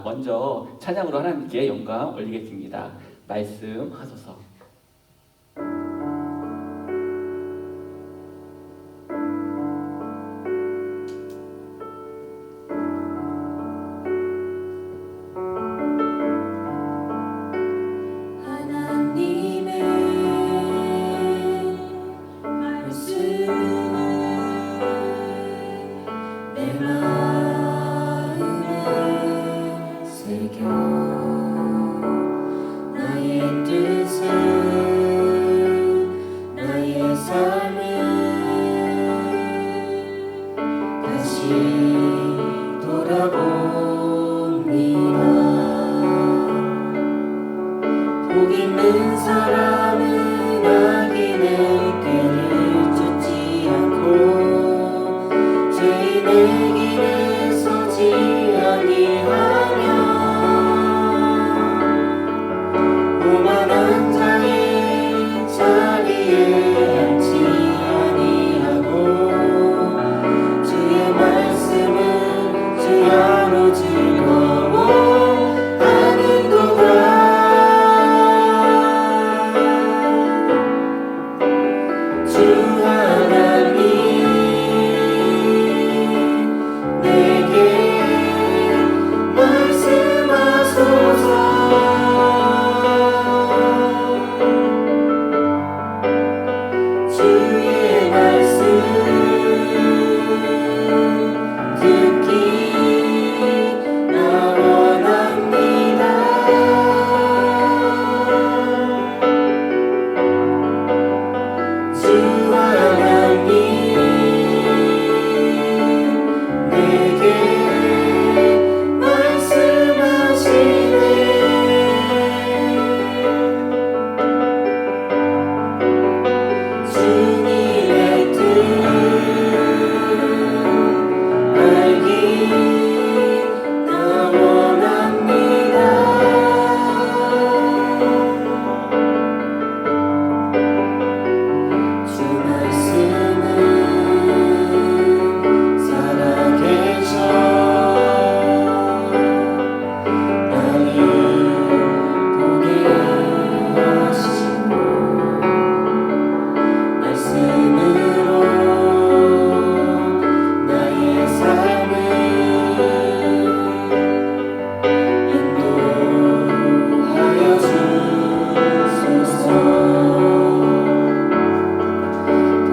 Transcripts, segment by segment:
먼저 찬양으로 하나님께 영광 올리겠습니다. 말씀하소서.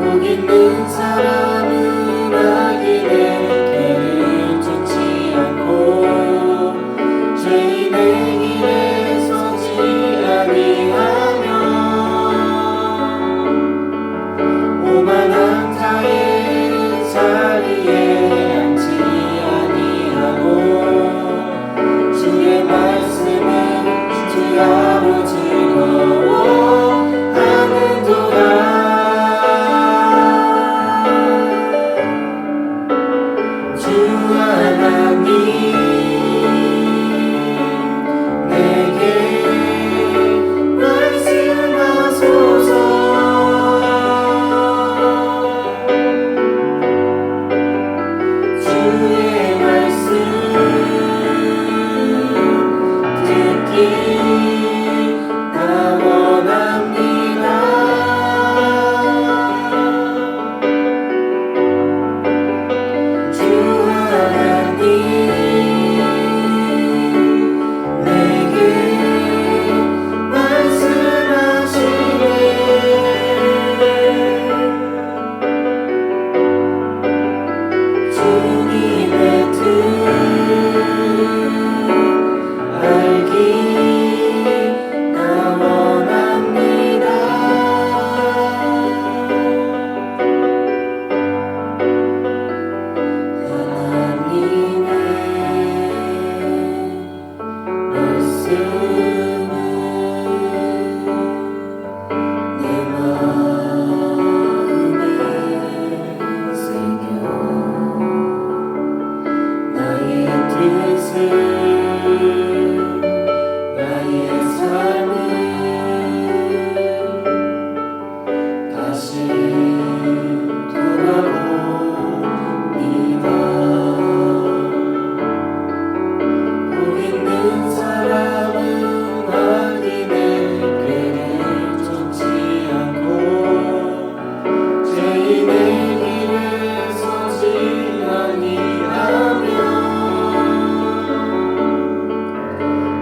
복 있는 사람은 악인의 꾀를 쫓지 않고 죄인의 길에 서지 아니하며 오만한 자의 자리에 앉지 아니하고 주의 말씀은 주야로 즐거워하는도다. 주님의 뜻 알기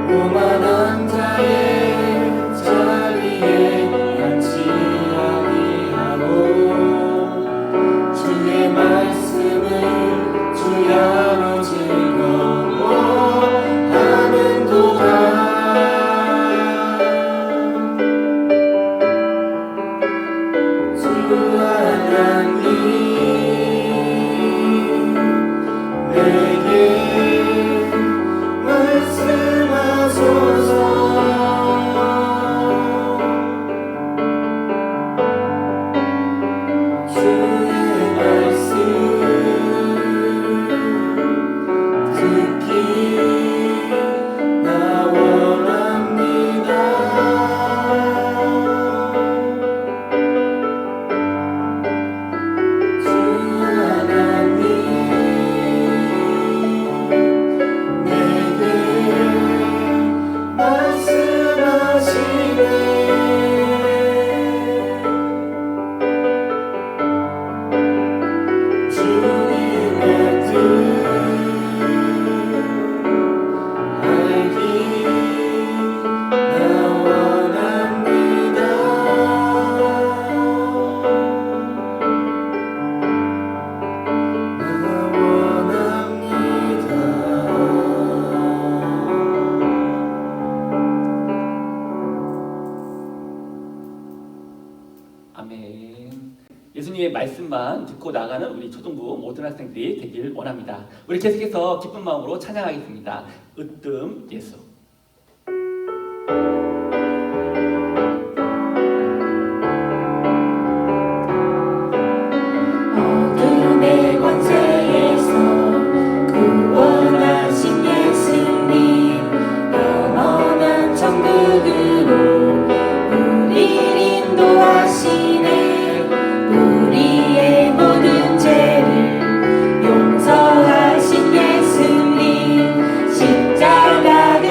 오만한 자의 자리에 앉지 아니하고 주의 말씀을 주야로 즐거워하는도다. 주 하나님 내게 말씀하소서. 주의 말씀 듣기 나 원합니다. 주 하나님 내게 말씀하시네. 주님의 뜻 알기 나 원합니다. 나 원합니다. 아멘. 예수님의 말씀만 듣고 나가는 우리 초등부 모든 학생들이 되길 원합니다. 우리 계속해서 기쁜 마음으로 찬양하겠습니다. 으뜸 예수. 어둠의 권세에서 구원하신 예수님 영원한 천국으로 우릴 인도하시네. 우리의 모든 죄를 용서하신 예수님 십자가 그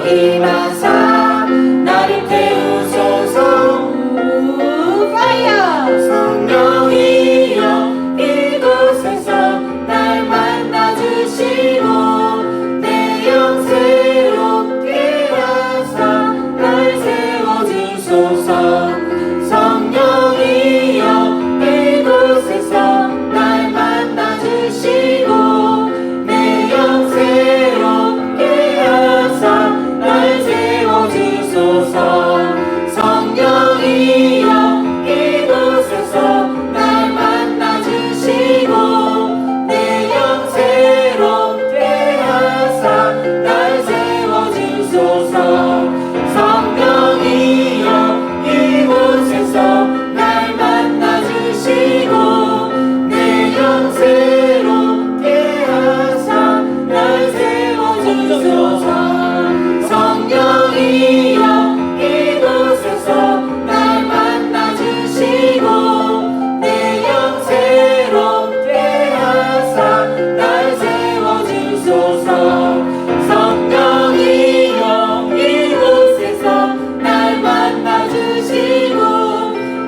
주여 임하사 나를 태우소서 파이어 성령이여 이곳에서 날 만나주시고 내 영 새롭게 하사 날 세워주소서 성령이여 이곳에서 날 만나주시고 내 영 새롭게 하사 날 세워주소서 성령이여 이곳에서 날 만나주시고 내 영 새롭게 하사 날 세워주소서 성령이여 이곳에서 날 만나주시고 내 영 새롭게 하사 날 세워주소서 성령이여 이곳에서 날 만나주시고 내 영 새롭게 하사 날 세워주소서 성령이여 이곳에서 날 만나주시고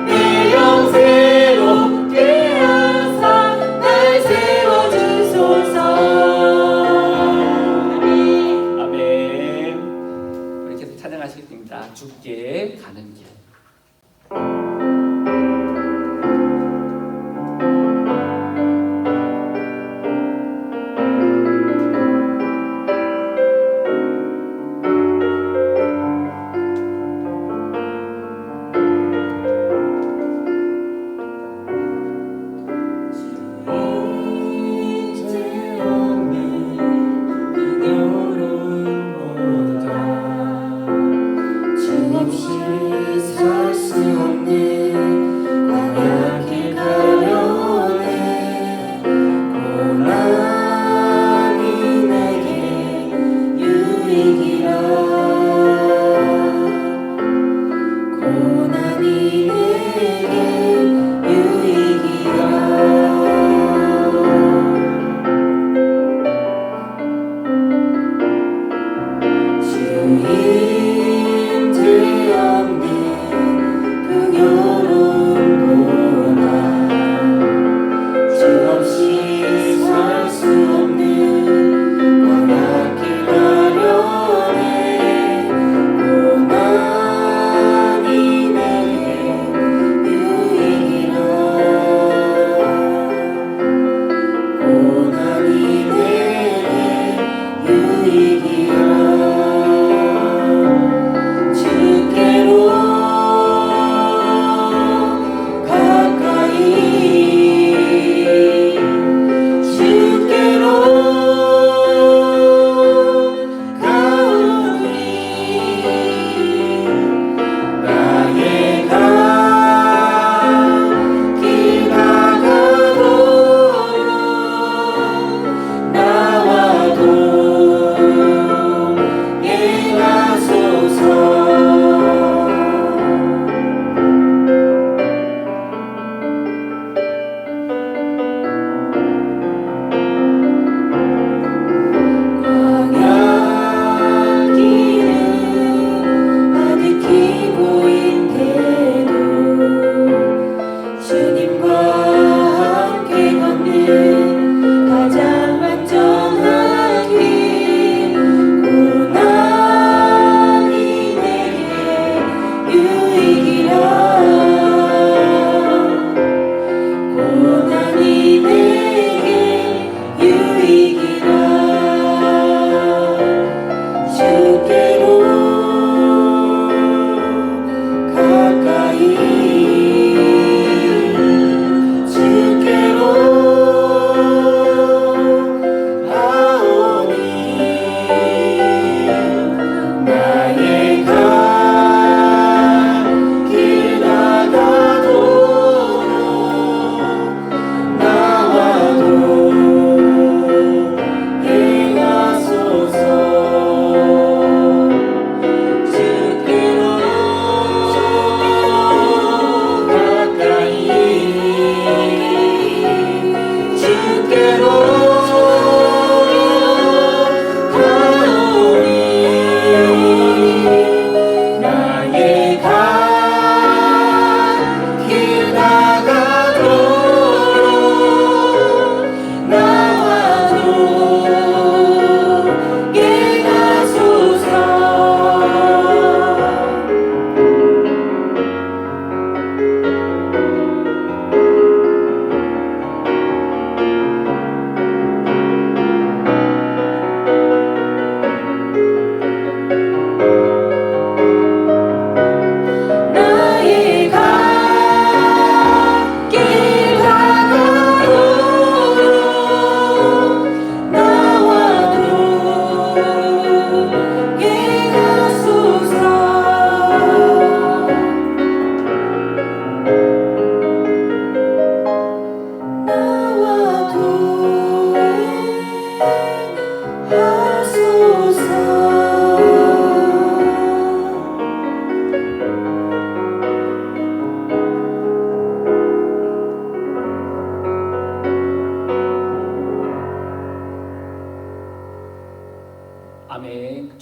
내 영 새롭게 하사 날 세워주소서 아멘. 우리 계속 찬양하시겠습니다. 주께 가는 길. 이제 없는 외로움보다 주 없이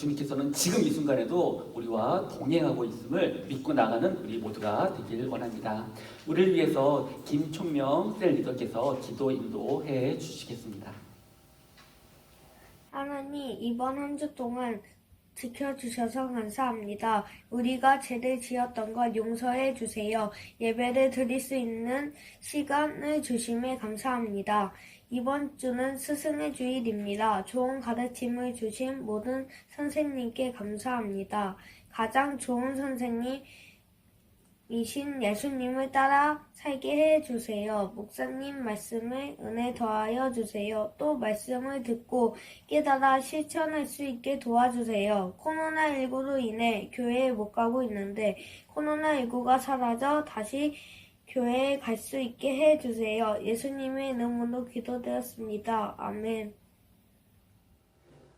주님께서는 지금 이 순간에도 우리와 동행하고 있음을 믿고 나가는 우리 모두가 되길 원합니다. 우리를 위해서 김총명 셀 리더께서 기도 인도해 주시겠습니다. 하나님, 이번 한 주 동안 지켜주셔서 감사합니다. 우리가 죄를 지었던 것 용서해 주세요. 예배를 드릴 수 있는 시간을 주심에 감사합니다. 이번 주는 스승의 주일입니다. 좋은 가르침을 주신 모든 선생님께 감사합니다. 가장 좋은 선생님이신 예수님을 따라 살게 해주세요. 목사님 말씀에 은혜 더하여 주세요. 또 말씀을 듣고 깨달아 실천할 수 있게 도와주세요. 코로나19로 인해 교회에 못 가고 있는데 코로나19가 사라져 다시 교회에 갈 수 있게 해주세요. 예수님의 이름으로 기도드렸습니다. 아멘.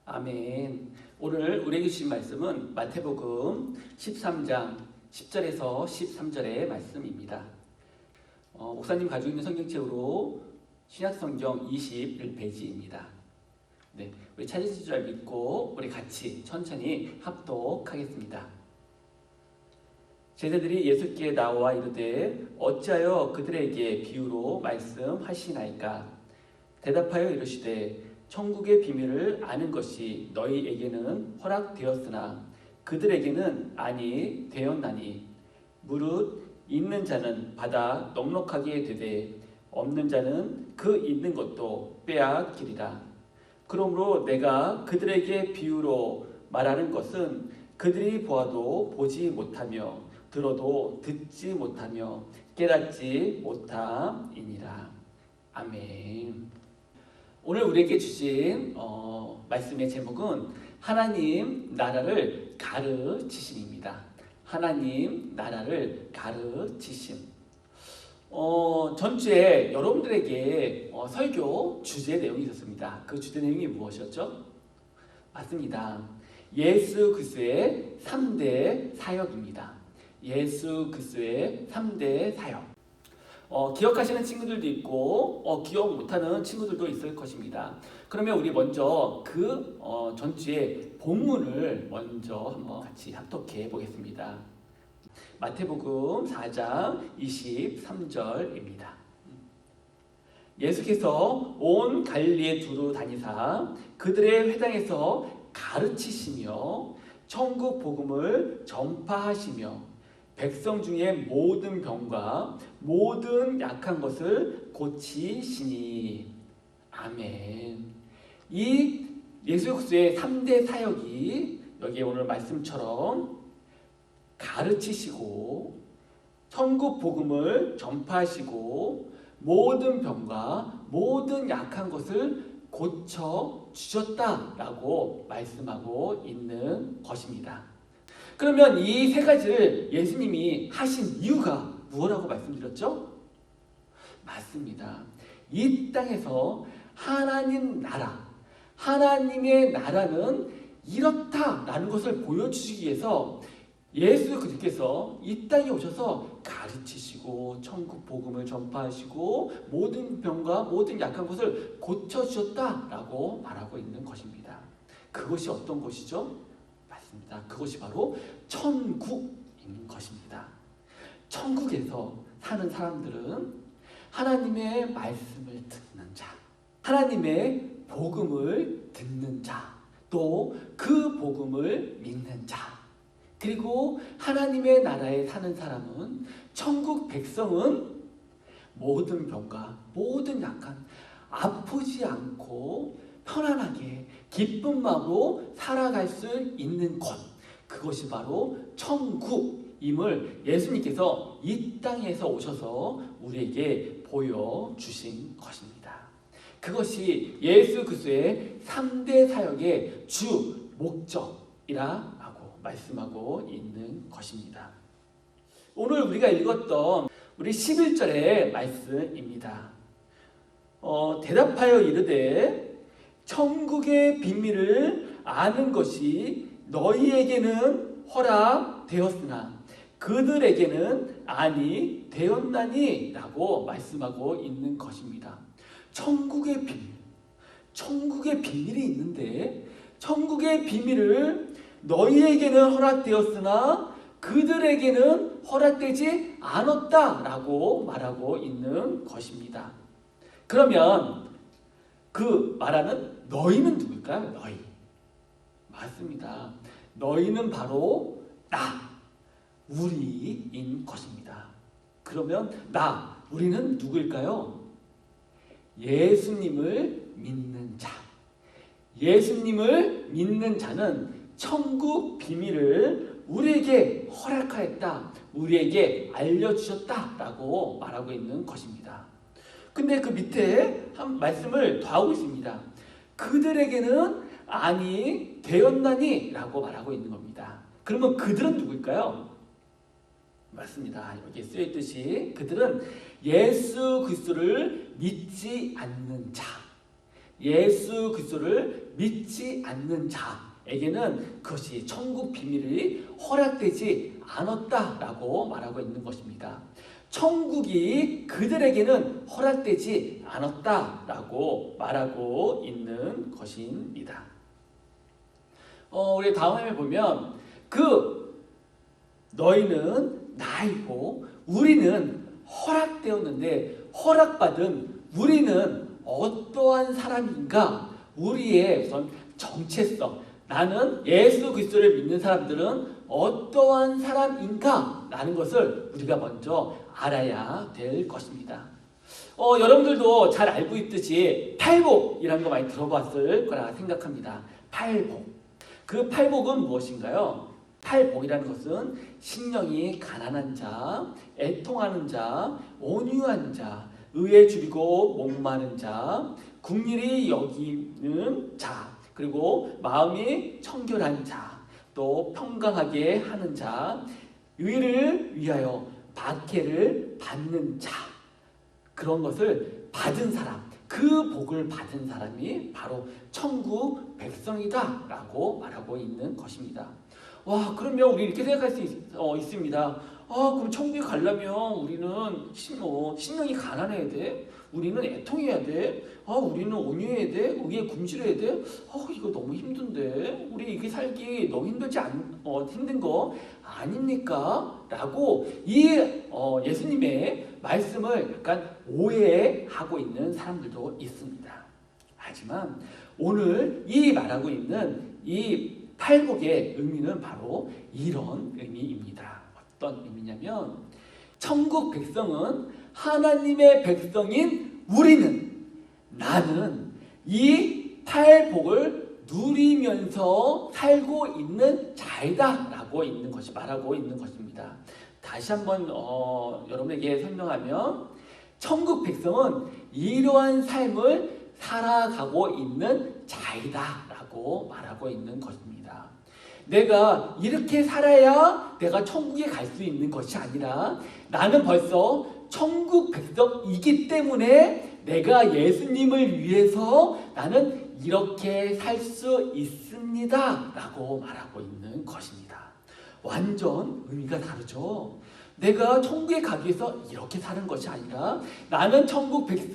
아멘. 오늘 우리에게 주신 말씀은 마태복음 13장 10절에서 13절의 말씀입니다. 목사님 가지고 있는 성경책으로 신약성경 21페이지입니다. 네, 우리 찾으실 줄 믿고 우리 같이 천천히 합독하겠습니다. 제자들이 예수께 나와 이르되 어찌하여 그들에게 비유로 말씀하시나이까? 대답하여 이르시되 천국의 비밀을 아는 것이 너희에게는 허락되었으나 그들에게는 아니 되었나니 무릇 있는 자는 받아 넉넉하게 되되 없는 자는 그 있는 것도 빼앗기리라. 그러므로 내가 그들에게 비유로 말하는 것은 그들이 보아도 보지 못하며 들어도 듣지 못하며 깨닫지 못함이니라. 아멘. 오늘 우리에게 주신 말씀의 제목은 하나님 나라를 가르치심입니다. 하나님 나라를 가르치심. 전주에 여러분들에게 설교 주제 내용이 있었습니다. 그 주제 내용이 무엇이었죠? 맞습니다. 예수 그리스도의 3대 사역입니다. 예수 그리스도의 3대 사역. 기억하시는 친구들도 있고 기억 못하는 친구들도 있을 것입니다. 그러면 우리 먼저 그 전주의 본문을 먼저 한번 같이 합독해 보겠습니다. 마태복음 4장 23절입니다. 예수께서 온 갈릴리에 두루 다니사 그들의 회당에서 가르치시며 천국 복음을 전파하시며 백성 중에 모든 병과 모든 약한 것을 고치시니. 아멘. 이 예수 그리스도의 3대 사역이 여기 오늘 말씀처럼 가르치시고 천국 복음을 전파하시고 모든 병과 모든 약한 것을 고쳐 주셨다라고 말씀하고 있는 것입니다. 그러면 이 세 가지를 예수님이 하신 이유가 무엇이라고 말씀드렸죠? 맞습니다. 이 땅에서 하나님 나라, 하나님의 나라는 이렇다라는 것을 보여주시기 위해서 예수 그리스도께서 이 땅에 오셔서 가르치시고 천국 복음을 전파하시고 모든 병과 모든 약한 것을 고쳐주셨다라고 말하고 있는 것입니다. 그것이 어떤 것이죠? 맞습니다. 그것이 바로 천국인 것입니다. 천국에서 사는 사람들은 하나님의 말씀을 듣는 자, 하나님의 복음을 듣는 자, 또 그 복음을 믿는 자, 그리고 하나님의 나라에 사는 사람은 천국 백성은 모든 병과 모든 약한 아프지 않고 편안하게 기쁜 마음으로 살아갈 수 있는 것, 그것이 바로 천국임을 예수님께서 이 땅에서 오셔서 우리에게 보여주신 것입니다. 그것이 예수 그리스도의 3대 사역의 주 목적이라고 말씀하고 있는 것입니다. 오늘 우리가 읽었던 우리 11절의 말씀입니다. 대답하여 이르되 천국의 비밀을 아는 것이 너희에게는 허락되었으나 그들에게는 아니 되었나니 라고 말씀하고 있는 것입니다. 천국의 비밀, 천국의 비밀이 있는데 천국의 비밀을 너희에게는 허락되었으나 그들에게는 허락되지 않았다라고 말하고 있는 것입니다. 그러면 그 말하는 너희는 누굴까요? 너희. 맞습니다. 너희는 바로 나, 우리인 것입니다. 그러면 나, 우리는 누구일까요? 예수님을 믿는 자. 예수님을 믿는 자는 천국 비밀을 우리에게 허락하였다, 우리에게 알려주셨다라고 말하고 있는 것입니다. 근데 그 밑에 한 말씀을 더하고 있습니다. 그들에게는 아니 되었나니 라고 말하고 있는 겁니다. 그러면 그들은 누구일까요? 맞습니다. 여기 쓰여있듯이 그들은 예수 그리스도를 믿지 않는 자, 예수 그리스도를 믿지 않는 자에게는 그것이 천국 비밀이 허락되지 않았다라고 말하고 있는 것입니다. 천국이 그들에게는 허락되지 않았다라고 말하고 있는 것입니다. 우리 다음 화면에 보면 너희는 나이고 우리는 허락되었는데 허락받은 우리는 어떠한 사람인가? 우리의 우선 정체성, 나는 예수 그리스도를 믿는 사람들은 어떠한 사람인가? 라는 것을 우리가 먼저 알아야 될 것입니다. 여러분들도 잘 알고 있듯이 팔복이라는 거 많이 들어봤을 거라 생각합니다. 팔복. 그 팔복은 무엇인가요? 팔복이라는 것은 심령이 가난한 자, 애통하는 자, 온유한 자, 의에 줄이고 목마른 자, 긍휼히 여기는 자, 그리고 마음이 청결한 자, 또 평강하게 하는 자, 의를 위하여 박해를 받는 자, 그런 것을 받은 사람, 그 복을 받은 사람이 바로 천국 백성이다 라고 말하고 있는 것입니다. 와, 그러면 우리 이렇게 생각할 수 있습니다. 그럼 천국에 가려면 우리는 심령이 가난해야 돼? 우리는 애통해야 돼? 우리는 온유해야 돼? 의에 굶주려야 돼? 이거 너무 힘든데? 우리 이렇게 살기 너무 힘든 거 아닙니까? 라고 예수님의 말씀을 약간 오해하고 있는 사람들도 있습니다. 하지만 오늘 이 말하고 있는 이 팔복의 의미는 바로 이런 의미입니다. 어떤 의미냐면 천국 백성은 하나님의 백성인 나는 이 팔복을 누리면서 살고 있는 자이다 라고 말하고 있는 것입니다. 다시 한번 여러분에게 설명하면 천국 백성은 이러한 삶을 살아가고 있는 자이다 라고 말하고 있는 것입니다. 내가 이렇게 살아야 내가 천국에 갈 수 있는 것이 아니라 나는 벌써 천국 백성이기 때문에 내가 예수님을 위해서 나는 이렇게 살 수 있습니다 라고 말하고 있는 것입니다. 완전 의미가 다르죠. 내가 천국에 가기 위해서 이렇게 사는 것이 아니라 나는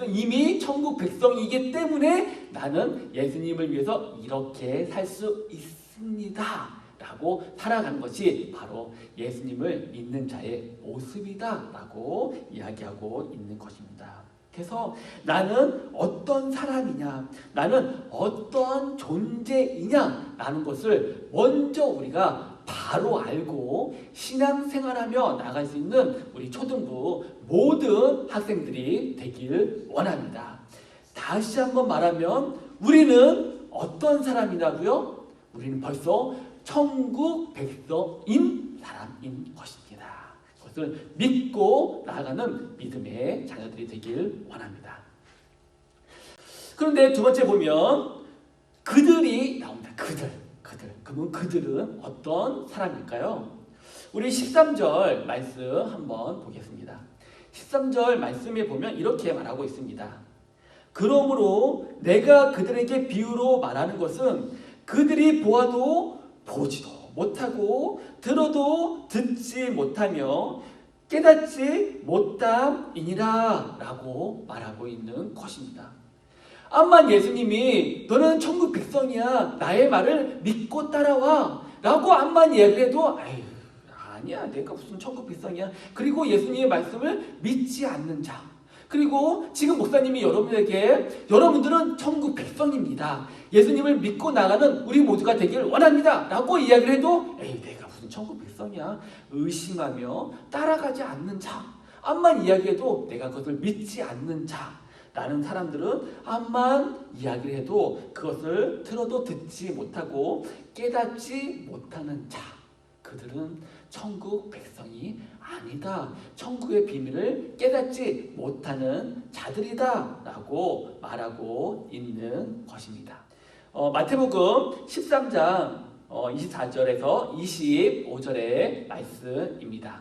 이미 천국 백성이기 때문에 나는 예수님을 위해서 이렇게 살 수 있습니다 라고 살아가는 것이 바로 예수님을 믿는 자의 모습이다 라고 이야기하고 있는 것입니다. 그래서 나는 어떤 사람이냐, 나는 어떠한 존재이냐 라는 것을 먼저 우리가 바로 알고 신앙생활하며 나갈 수 있는 우리 초등부 모든 학생들이 되길 원합니다. 다시 한번 말하면 우리는 어떤 사람이라고요? 우리는 벌써 천국 백성인 사람인 것입니다. 그것을 믿고 나아가는 믿음의 자녀들이 되길 원합니다. 그런데 두 번째 보면 그들이 나옵니다. 그러면 그들은 어떤 사람일까요? 우리 13절 말씀 한번 보겠습니다. 13절 말씀에 보면 이렇게 말하고 있습니다. 그러므로 내가 그들에게 비유로 말하는 것은 그들이 보아도 보지도 못하고 들어도 듣지 못하며 깨닫지 못함이니라 라고 말하고 있는 것입니다. 암만 예수님이 너는 천국 백성이야, 나의 말을 믿고 따라와 라고 암만 이야기해도 아니야, 내가 무슨 천국 백성이야. 그리고 예수님의 말씀을 믿지 않는 자, 그리고 지금 목사님이 여러분에게 여러분들은 천국 백성입니다, 예수님을 믿고 나가는 우리 모두가 되기를 원합니다 라고 이야기를 해도 내가 무슨 천국 백성이야 의심하며 따라가지 않는 자, 암만 이야기해도 내가 그것을 믿지 않는 자 라는 사람들은 암만 이야기를 해도 그것을 들어도 듣지 못하고 깨닫지 못하는 자, 그들은 천국 백성이 아니다, 천국의 비밀을 깨닫지 못하는 자들이다 라고 말하고 있는 것입니다. 마태복음 13장 24절에서 25절의 말씀입니다.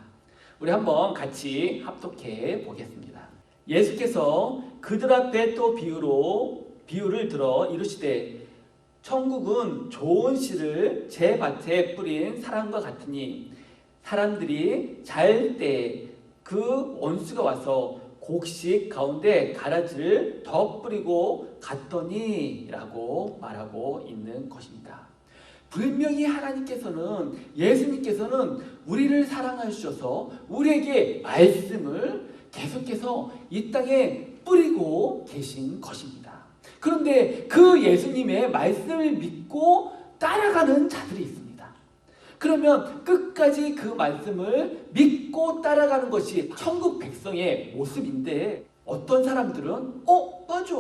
우리 한번 같이 합독해 보겠습니다. 예수께서 그들 앞에 또 비유를 들어 이르시되 천국은 좋은 씨를 제 밭에 뿌린 사람과 같으니 사람들이 잘 때 그 원수가 와서 곡식 가운데 가라지를 더 뿌리고 갔더니 라고 말하고 있는 것입니다. 분명히 하나님께서는, 예수님께서는 우리를 사랑하셔서 우리에게 말씀을 계속해서 이 땅에 뿌리고 계신 것입니다. 그런데 그 예수님의 말씀을 믿고 따라가는 자들이 있습니다. 그러면 끝까지 그 말씀을 믿고 따라가는 것이 천국 백성의 모습인데, 어떤 사람들은 맞아,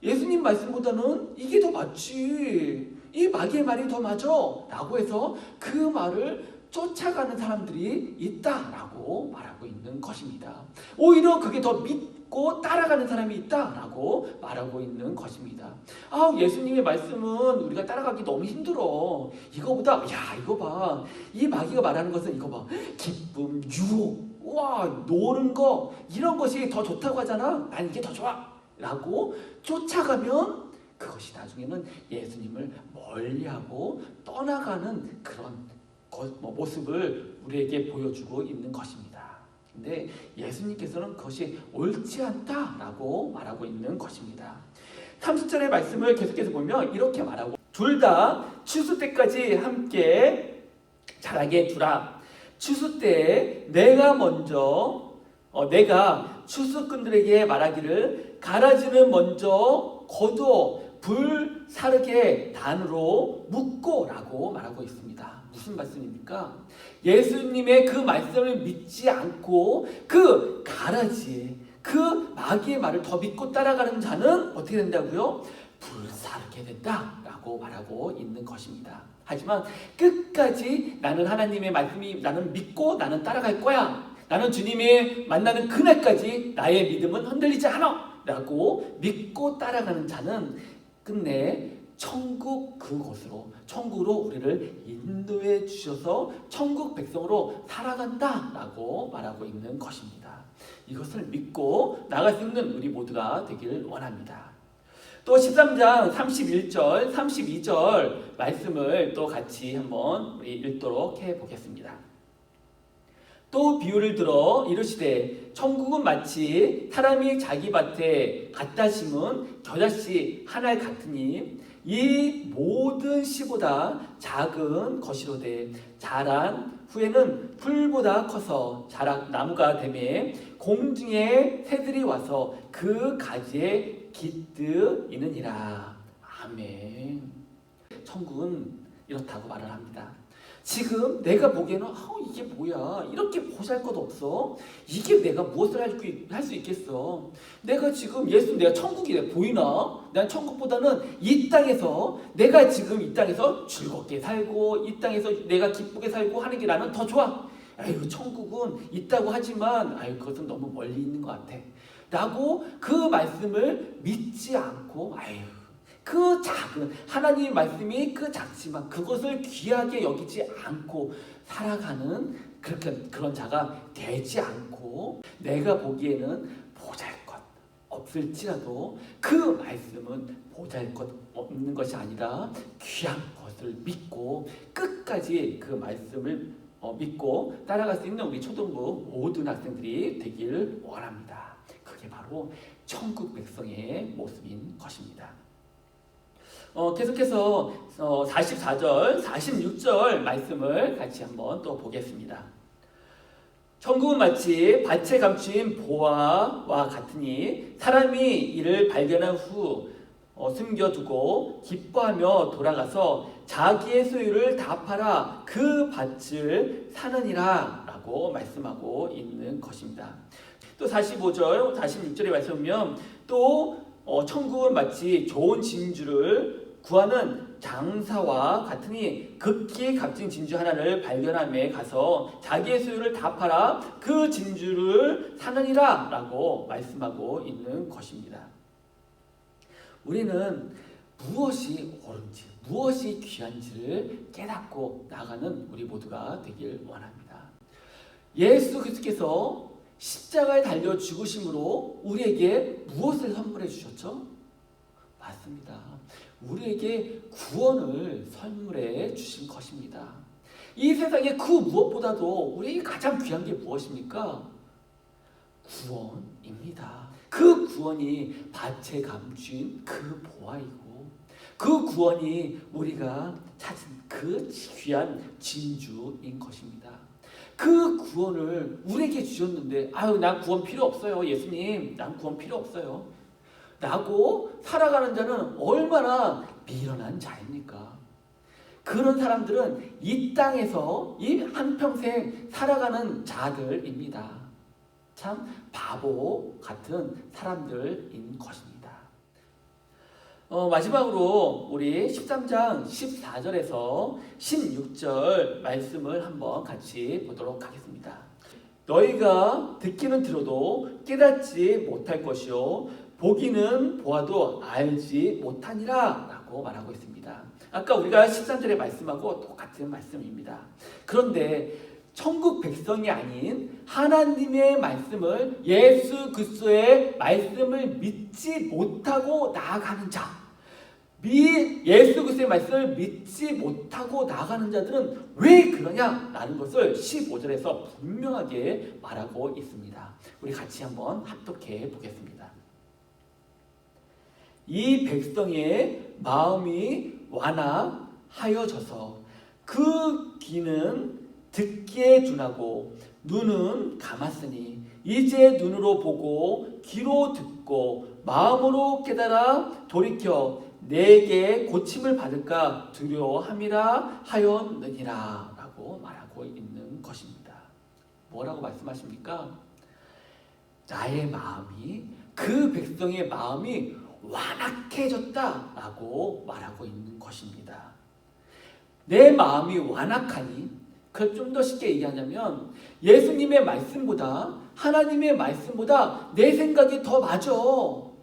예수님 말씀보다는 이게 더 맞지, 이 마귀의 말이 더 맞아 라고 해서 그 말을 쫓아가는 사람들이 있다라고 말하고 있는 것입니다. 오히려 그게 더 믿고 따라가는 사람이 있다라고 말하고 있는 것입니다. 예수님의 말씀은 우리가 따라가기 너무 힘들어. 이거보다 이거 봐, 이 마귀가 말하는 것은 이거 봐, 기쁨, 유혹, 노는 거, 이런 것이 더 좋다고 하잖아. 난 이게 더 좋아 라고 쫓아가면 그것이 나중에는 예수님을 멀리하고 떠나가는 그런 모습을 우리에게 보여주고 있는 것입니다. 근데 예수님께서는 그것이 옳지 않다라고 말하고 있는 것입니다. 30절의 말씀을 계속해서 보면 이렇게 말하고, 둘 다 추수 때까지 함께 자라게 두라. 추수 때에 내가 추수꾼들에게 말하기를 가라지는 먼저 거두어 불 사르게 단으로 묶고 라고 말하고 있습니다. 무슨 말씀입니까? 예수님의 그 말씀을 믿지 않고 그 가라지에 그 마귀의 말을 더 믿고 따라가는 자는 어떻게 된다고요? 불사르게 된다라고 말하고 있는 것입니다. 하지만 끝까지 나는 하나님의 말씀이 나는 믿고 나는 따라갈 거야, 나는 주님의 만나는 그날까지 나의 믿음은 흔들리지 않아 라고 믿고 따라가는 자는 끝내 천국으로 우리를 인도해 주셔서 천국 백성으로 살아간다라고 말하고 있는 것입니다. 이것을 믿고 나갈 수 있는 우리 모두가 되기를 원합니다. 또 13장 31절, 32절 말씀을 또 같이 한번 우리 읽도록 해보겠습니다. 또 비유를 들어 이르시되 천국은 마치 사람이 자기 밭에 갖다 심은 겨자씨 하나 같으니 이 모든 씨보다 작은 것이로되 자란 후에는 풀보다 커서 자락 나무가 되매 공중의 새들이 와서 그 가지에 깃드이느니라. 아멘. 천국은 이렇다고 말을 합니다. 지금 내가 보기에는 이게 뭐야, 이렇게 보잘것없어, 이게 내가 무엇을 할 수 있겠어, 내가 지금 내가 천국이 보이나? 난 천국보다는 이 땅에서 내가 지금 이 땅에서 즐겁게 살고 이 땅에서 내가 기쁘게 살고 하는 게 나는 더 좋아. 천국은 있다고 하지만 그것은 너무 멀리 있는 것 같아 라고 그 말씀을 믿지 않고 그 작은 하나님의 말씀이 그 작지만 그것을 귀하게 여기지 않고 살아가는 그런 자가 되지 않고, 내가 보기에는 보잘것 없을지라도 그 말씀은 보잘것 없는 것이 아니라 귀한 것을 믿고 끝까지 그 말씀을 믿고 따라갈 수 있는 우리 초등부 모든 학생들이 되기를 원합니다. 그게 바로 천국 백성의 모습인 것입니다. 계속해서 44절, 46절 말씀을 같이 한번 또 보겠습니다. 천국은 마치 밭에 감추인 보화와 같으니 사람이 이를 발견한 후 숨겨두고 기뻐하며 돌아가서 자기의 소유를 다 팔아 그 밭을 사느니라 라고 말씀하고 있는 것입니다. 또 45절, 46절에 말씀 보면 또 천국은 마치 좋은 진주를 구하는 장사와 같으니 극히 값진 진주 하나를 발견함에 가서 자기의 소유를 다 팔아 그 진주를 사느니라 라고 말씀하고 있는 것입니다. 우리는 무엇이 옳은지 무엇이 귀한지를 깨닫고 나가는 우리 모두가 되길 원합니다. 예수 그리스도께서 십자가에 달려 죽으심으로 우리에게 무엇을 선물해 주셨죠? 맞습니다. 우리에게 구원을 선물해 주신 것입니다. 이 세상에 그 무엇보다도 우리에게 가장 귀한 게 무엇입니까? 구원입니다. 그 구원이 밭에 감춘 그 보화이고 그 구원이 우리가 찾은 그 귀한 진주인 것입니다. 그 구원을 우리에게 주셨는데 난 구원 필요 없어요. 예수님, 난 구원 필요 없어요 라고 살아가는 자는 얼마나 미련한 자입니까? 그런 사람들은 이 땅에서 이 한평생 살아가는 자들입니다. 참 바보 같은 사람들인 것입니다. 마지막으로 우리 13장 14절에서 16절 말씀을 한번 같이 보도록 하겠습니다. 너희가 듣기는 들어도 깨닫지 못할 것이요 보기는 보아도 알지 못하니라 라고 말하고 있습니다. 아까 우리가 13절의 말씀하고 똑같은 말씀입니다. 그런데 천국 백성이 아닌 하나님의 말씀을 예수 그리스도의 말씀을 믿지 못하고 나아가는 자, 예수 그리스도의 말씀을 믿지 못하고 나아가는 자들은 왜 그러냐라는 것을 15절에서 분명하게 말하고 있습니다. 우리 같이 한번 합독해 보겠습니다. 이 백성의 마음이 완악하여져서 그 귀는 듣기에 둔하고 눈은 감았으니 이제 눈으로 보고 귀로 듣고 마음으로 깨달아 돌이켜 내게 고침을 받을까 두려워함이라 하였느니라 라고 말하고 있는 것입니다. 뭐라고 말씀하십니까? 나의 마음이 그 백성의 마음이 완악해졌다 라고 말하고 있는 것입니다. 내 마음이 완악하니 그걸 좀 더 쉽게 얘기하자면 예수님의 말씀보다 하나님의 말씀보다 내 생각이 더 맞아,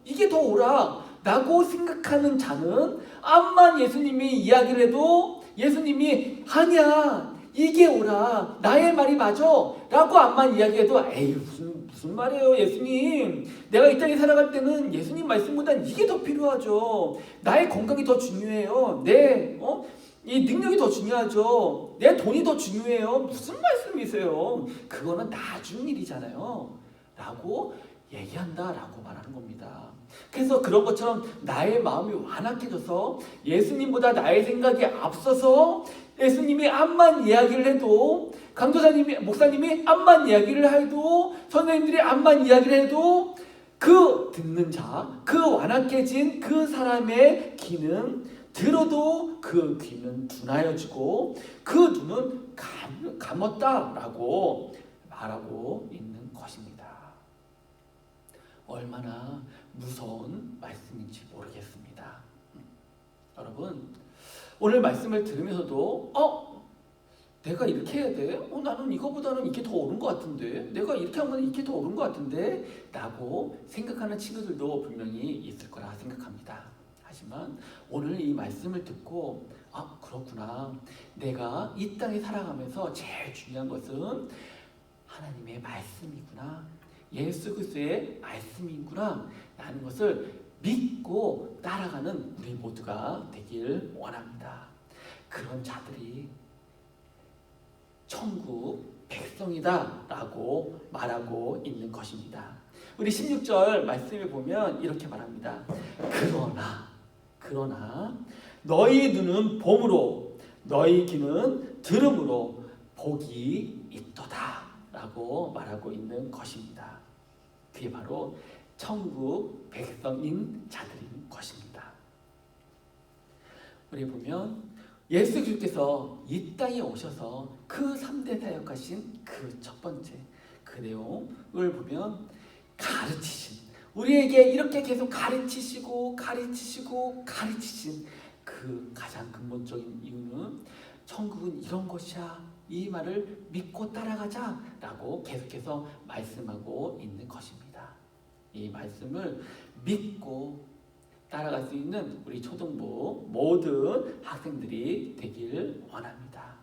이게 더 옳아 라고 생각하는 자는 암만 예수님이 이야기를 해도 예수님이 아니야 이게 옳아 나의 말이 맞아 라고 암만 이야기해도 에이 무슨 말이에요 예수님, 내가 이 땅에 살아갈 때는 예수님 말씀보다는 이게 더 필요하죠. 나의 건강이 더 중요해요. 이 능력이 더 중요하죠. 내 돈이 더 중요해요. 무슨 말씀이세요? 그거는 나중 일이잖아요 라고 얘기한다라고 말하는 겁니다. 그래서 그런 것처럼 나의 마음이 완악해져서 예수님보다 나의 생각이 앞서서 예수님이 암만 이야기를 해도 강도사님이 목사님이 암만 이야기를 해도 선생님들이 암만 이야기를 해도 그 듣는 자, 그 완악해진 그 사람의 귀는 들어도 그 귀는 둔하여지고 그 눈은 감았다라고 말하고 있는 것입니다. 얼마나 무서운 말씀인지 모르겠습니다. 여러분 오늘 말씀을 들으면서도 내가 이렇게 해야 돼? 나는 이거보다는 이게 더 옳은 것 같은데 내가 이렇게 하면 이게 더 옳은 것 같은데 라고 생각하는 친구들도 분명히 있을 거라 생각합니다. 하지만 오늘 이 말씀을 듣고 그렇구나, 내가 이 땅에 살아가면서 제일 중요한 것은 하나님의 말씀이구나, 예수 그리스도의 말씀이구나 라는 것을 믿고 따라가는 우리 모두가 되길 원합니다. 그런 자들이 천국 백성이다 라고 말하고 있는 것입니다. 우리 16절 말씀에 보면 이렇게 말합니다. 그러나 너희 눈은 봄으로 너희 귀는 들음으로 복이 있도다 라고 말하고 있는 것입니다. 그게 바로 천국 백성인 자들인 것입니다. 우리 보면 예수 그리스도께서 이 땅에 오셔서 그 3대 사역하신 그 첫 번째 그 내용을 보면 가르치신, 우리에게 이렇게 계속 가르치신 그 가장 근본적인 이유는 천국은 이런 것이야, 이 말을 믿고 따라가자 라고 계속해서 말씀하고 있는 것입니다. 이 말씀을 믿고 따라갈 수 있는 우리 초등부 모든 학생들이 되길 원합니다.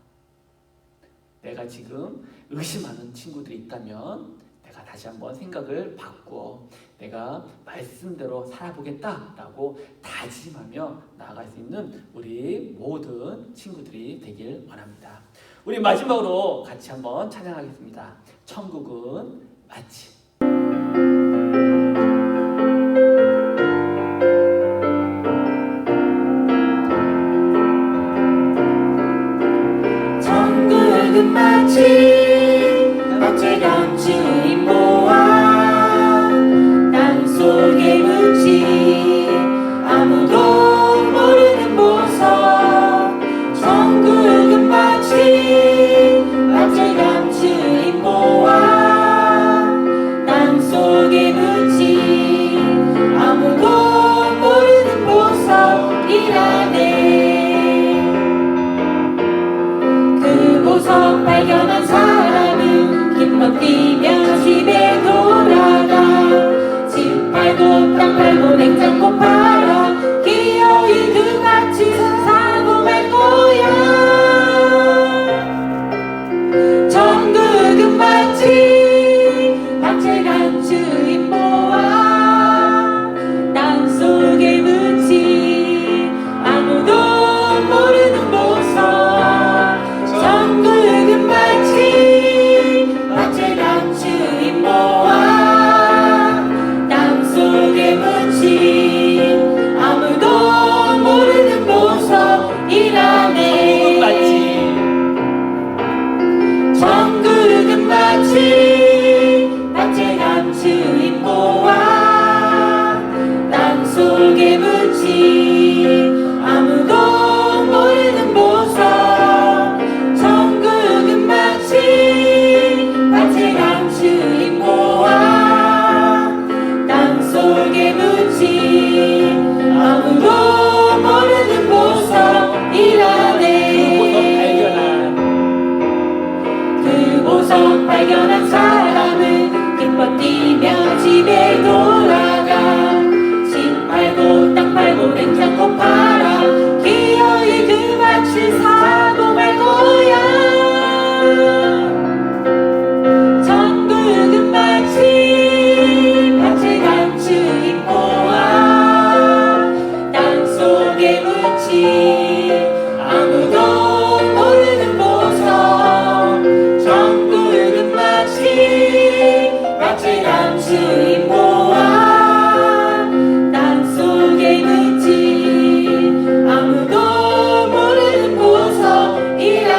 내가 지금 의심하는 친구들이 있다면 내가 다시 한번 생각을 바꾸어 내가 말씀대로 살아보겠다라고 다짐하며 나아갈 수 있는 우리 모든 친구들이 되길 원합니다. 우리 마지막으로 같이 한번 찬양하겠습니다. 천국은 마치 마치 주인 보아 땅속에 묻지 아무도 모르는 보석 천국은 마치 주인 보아 땅속에 묻지 아무도 모르는 보석이라네. 그 보석 발견한 사람은 기뻐 뛰며 집에 돌아가 집 팔고 땅 팔고 냉장고 팔아 기어이 그같이 사고 말 거야. 천국은 마치 박제간 주인 보아 땅속에 묻지 아무도 모르는 보석 천국은 마치 박제간 주인 보아 땅속에 묻지 아무도 모르는 보석이라네. 천국은 마치 박제간 주인 보아 땅속에 묻지 아무도 모르는 보석 천국은 마치 박제간 주인 보아 땅속에 묻지 아무도 모르는 보석이라네. 그 보석 발견한 사람은 기뻐 뛰며 집에 돌아가 집 팔고 땅 팔고 냉장고 팔아 기어이 그같이 사고 말 거야. 천국은 마치 박제간 주인 보아 땅속에 묻지 아무도 모르는 보석 천국은 마치 박제간 주인 보아 땅속에 묻지 아무도 모르는 보석이라네.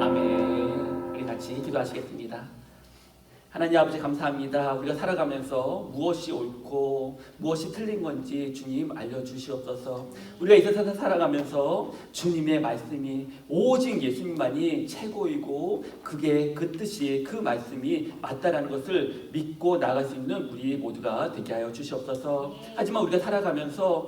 아멘. 우리 같이 기도하시겠습니다. 하나님 아버지 감사합니다. 우리가 살아가면서 무엇이 옳고 무엇이 틀린 건지 주님 알려주시옵소서. 우리가 이 세상에 살아가면서 주님의 말씀이 오직 예수님만이 최고이고 그게 그 뜻이 그 말씀이 맞다라는 것을 믿고 나아갈 수 있는 우리 모두가 되게 하여 주시옵소서. 하지만 우리가 살아가면서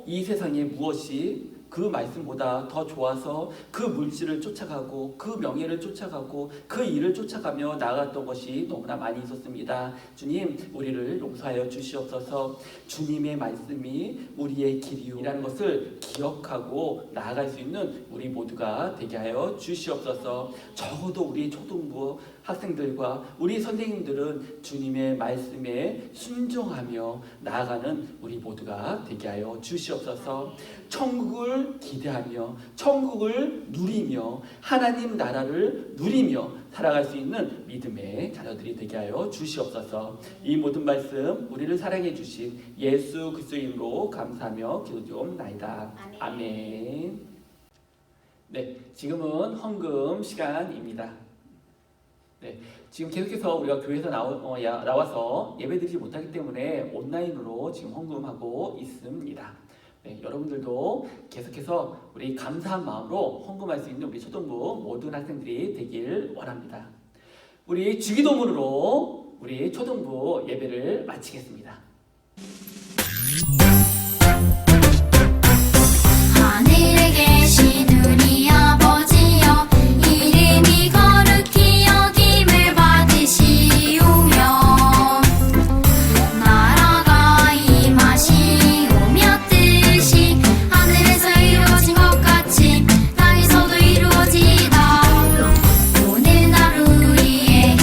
이 세상에 무엇이 그 말씀보다 더 좋아서 그 물질을 쫓아가고 그 명예를 쫓아가고 그 일을 쫓아가며 나아갔던 것이 너무나 많이 있었습니다. 주님, 우리를 용서하여 주시옵소서. 주님의 말씀이 우리의 길이라는 것을 기억하고 나아갈 수 있는 우리 모두가 되게 하여 주시옵소서. 적어도 우리 초등부 학생들과 우리 선생님들은 주님의 말씀에 순종하며 나아가는 우리 모두가 되게 하여 주시옵소서. 천국을 기대하며 천국을 누리며 하나님 나라를 누리며 살아갈 수 있는 믿음의 자녀들이 되게 하여 주시옵소서. 이 모든 말씀 우리를 사랑해 주신 예수 그리스도의 이름으로 감사하며 기도드리옵나이다. 아멘. 네, 지금은 헌금 시간입니다. 네, 지금 계속해서 우리가 교회에서 나와서 예배드리지 못하기 때문에 온라인으로 지금 헌금하고 있습니다. 네, 여러분들도 계속해서 우리 감사한 마음으로 헌금할 수 있는 우리 초등부 모든 학생들이 되길 원합니다. 우리 주기도문으로 우리 초등부 예배를 마치겠습니다. 하늘에 계신 우리 아버지여, 이름이 거룩히 여김을 받으시오며, 나라가 임하시오며, 뜻이 하늘에서 이루어진 것 같이 땅에서도 이루어지이다. 오늘 하루 우리에게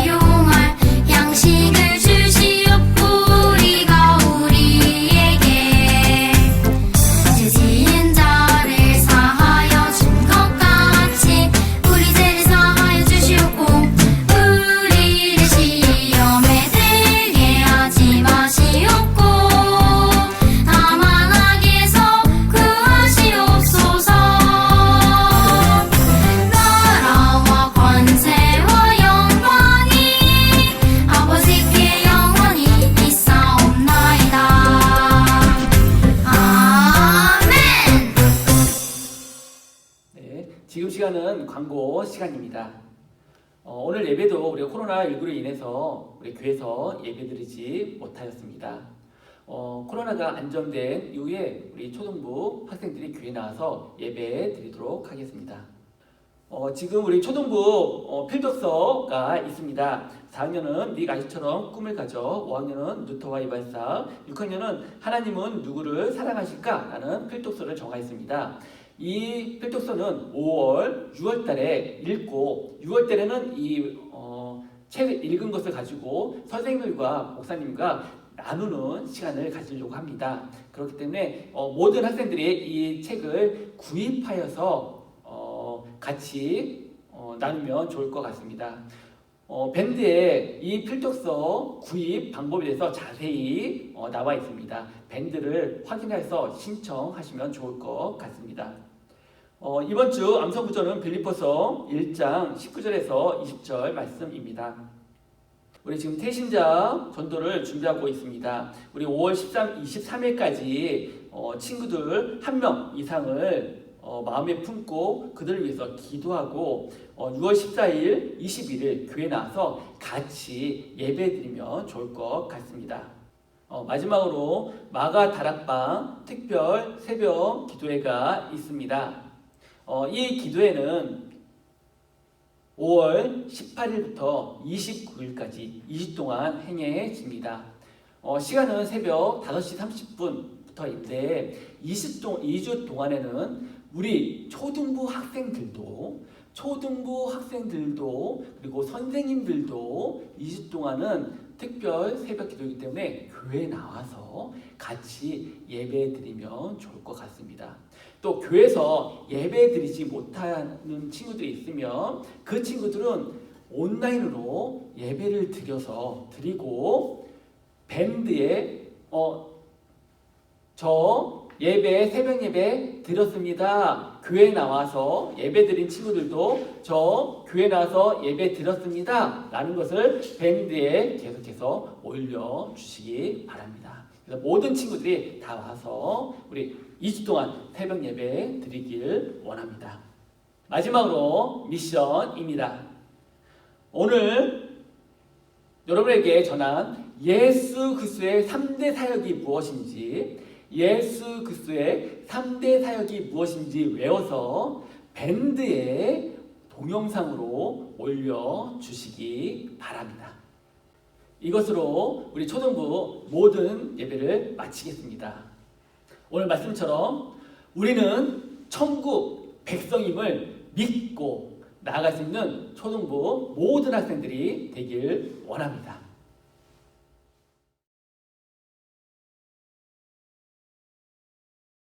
일용할 양식을 주시옵고, 우리가 우리에게 죄 지은 자를 사하여 준 것 같이 우리 죄를 사하여 주시옵고, 우리를 시험에 들게 하지 마시옵고, 다만 악에서 구하시옵소서. 나라와 권세와 영광이 아버지께 영원히 있사옵나이다. 아멘. 네, 지금 시간은 광고 시간입니다. 오늘 예배도 우리가 코로나19로 인해서 우리 교회에서 예배드리지 못하였습니다. 코로나가 안정된 이후에 우리 초등부 학생들이 교회에 나와서 예배 드리도록 하겠습니다. 지금 우리 초등부 필독서가 있습니다. 4학년은 네 아이처럼 꿈을 가져, 5학년은 누터와 이발사, 6학년은 하나님은 누구를 사랑하실까? 라는 필독서를 정하였습니다. 이 필독서는 5월, 6월 달에 읽고 6월 달에는 이 책 읽은 것을 가지고 선생님들과 목사님과 나누는 시간을 가지려고 합니다. 그렇기 때문에 모든 학생들이 이 책을 구입하여서 같이 나누면 좋을 것 같습니다. 밴드에 이 필독서 구입 방법에 대해서 자세히 나와 있습니다. 밴드를 확인해서 신청하시면 좋을 것 같습니다. 이번 주 암송구절은 빌립보서 1장 19절에서 20절 말씀입니다. 우리 지금 태신자 전도를 준비하고 있습니다. 우리 5월 23일까지 친구들 1명 이상을 마음에 품고 그들을 위해서 기도하고 6월 14일, 21일 교회 나와서 같이 예배드리면 좋을 것 같습니다. 마지막으로 마가 다락방 특별 새벽 기도회가 있습니다. 이 기도회는 5월 18일부터 29일까지 2주 동안 행해집니다. 시간은 새벽 5시 30분부터인데 2주 동안에는 우리 초등부 학생들도 그리고 선생님들도 2주 동안은 특별 새벽 기도이기 때문에 교회에 나와서 같이 예배 드리면 좋을 것 같습니다. 또 교회에서 예배 드리지 못하는 친구들이 있으면 그 친구들은 온라인으로 예배를 드리고 밴드에 저 예배 새벽 예배 드렸습니다. 교회에 나와서 예배 드린 친구들도 저 교회 나와서 예배 드렸습니다. 라는 것을 밴드에 계속해서 올려주시기 바랍니다. 그래서 모든 친구들이 다 와서 우리 2주 동안 새벽 예배 드리길 원합니다. 마지막으로 미션입니다. 오늘 여러분에게 전한 예수 그리스도의 3대 사역이 무엇인지 외워서 밴드에 동영상으로 올려주시기 바랍니다. 이것으로 우리 초등부 모든 예배를 마치겠습니다. 오늘 말씀처럼 우리는 천국 백성임을 믿고 나아갈 수 있는 초등부 모든 학생들이 되길 원합니다.